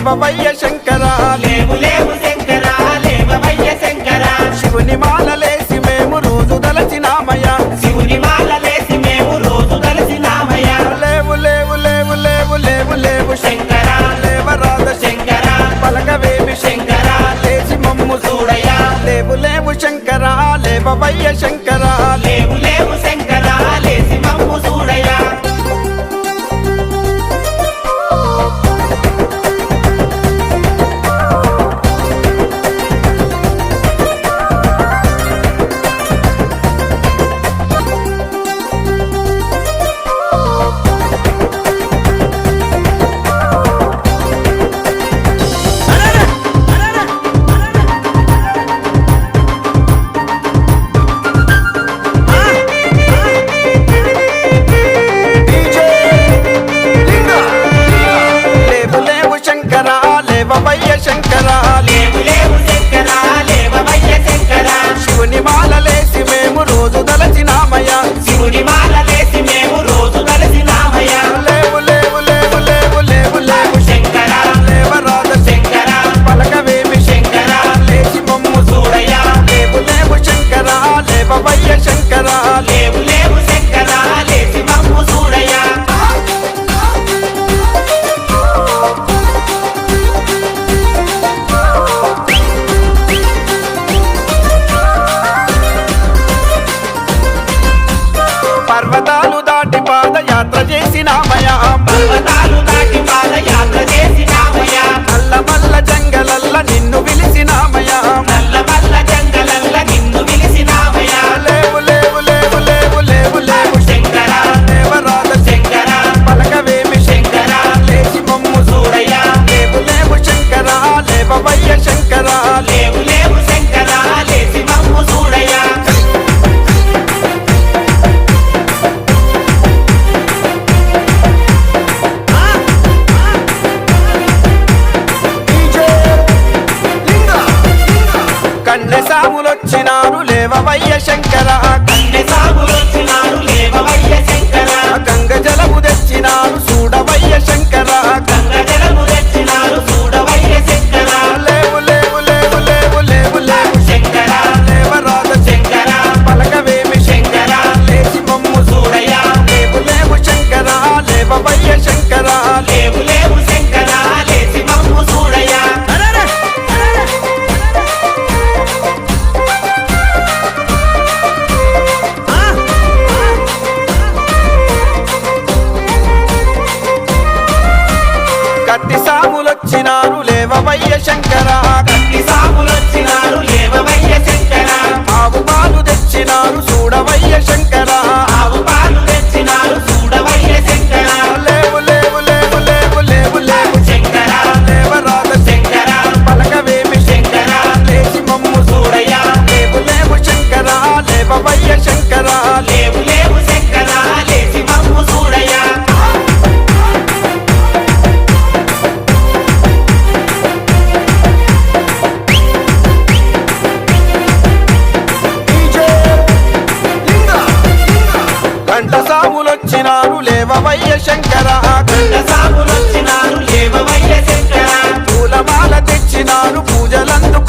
లేవవయ్య శంకర లేవు లేవు శంకర లేవవయ్య శంకర శివుని మాలలేసి మేము రోజు దలచినామయ్యా శివుని మాలలేసి మేము రోజు దలచినామయ్యా లేవు లేవు లేవు లేవు లేవు లేవు శంకర లేవరాద శంకర పలకవేమి శంకర లేచి మమ్ము చూడయ్యా లేవు లేవు శంకర లేవవయ్య శంకర లేవు లేవు శంకర లేసి మమ్ము చూడయ్యా లేవు లేవు శంకర లేవవయ్య శంకర లేవు లేవు శంకర లేవవయ్య శంకర శివుని మాలలేసి మేము రోజు దలచినామయ్యా శివుని మాలలేసి మేము రోజు దలచినామయ్యా లేవు లేవు లేవు లేవు లేవు లేవు శంకర లేవరాద శంకర పలకవేమి శంకర లేచి మమ్ము చూడయ్యా లేవు లేవు శంకర లేవవయ్య శంకర లేవు లేవు శంకర లేసి మమ్ము చూడయ్యా పర్వతాలు దాటి పాదయాత్ర చేసినామయ్యా పర్వతాలు దాటి పాదయాత్ర చేసినామయ్యా అల్లమల్ల జంగలల్ల నిన్ను పిలిచినామయ్యా నల్ల మల్ల జంగలల్ల నిన్ను పిలిచినామయ్యా లేవు లేవు లేవు లేవు లేవు లేవు శంకర లేవరాద శంకర పలకవేమి శంకర లేచి మమ్ము చూడయ్యా లేవు లేవు శంకర లేవవయ్య శంకర లేవు లేవు శంకర లేసి మమ్ము చూడయ్యా కన్నె సాములొచ్చినారు లేవవయ్య శంకర కన్నె సాగులొచ్చినారు లేవవయ్య శంకర గంగ జలము తెచ్చినారు చూడవయ్య శంకర గంగ జలము తెచ్చినారు చూడవయ్య శంకర లేవు లేవు లేవు లేవు లేవు లేవు శంకర లేవరాద శంకర పలకవేమి శంకర లేచి మమ్ము చూడయ్యా లేవు లేవు శంకర లేవవయ్య శంకర లేవు లేవు శంకర లేసి మమ్ము చూడయ్యా కత్తి సాములొచ్చినారు లేవవయ్య శంకర కత్తి సాగులొచ్చినారు లేవవయ్య శంకర ఆవు పాలు తెచ్చినారు చూడవయ్య శంకర ఆవు పాలు తెచ్చినారు చూడవయ్య శంకర లేవు లేవు లేవు లేవు లేవు లేవు శంకర లేవరాద శంకర పలకవేమి శంకర లేచి మమ్ము చూడయ్యా లేవు లేవు శంకర లేవవయ్య శంకర లేవు లేవు శంకర లేసి మమ్ము చూడయ్యా గంట సాములొచ్చినారు లేవవయ్య శంకర గంట సాగులొచ్చినారు లేవవయ్య శంకర పూలమాల తెచ్చినారు పూజలందుకు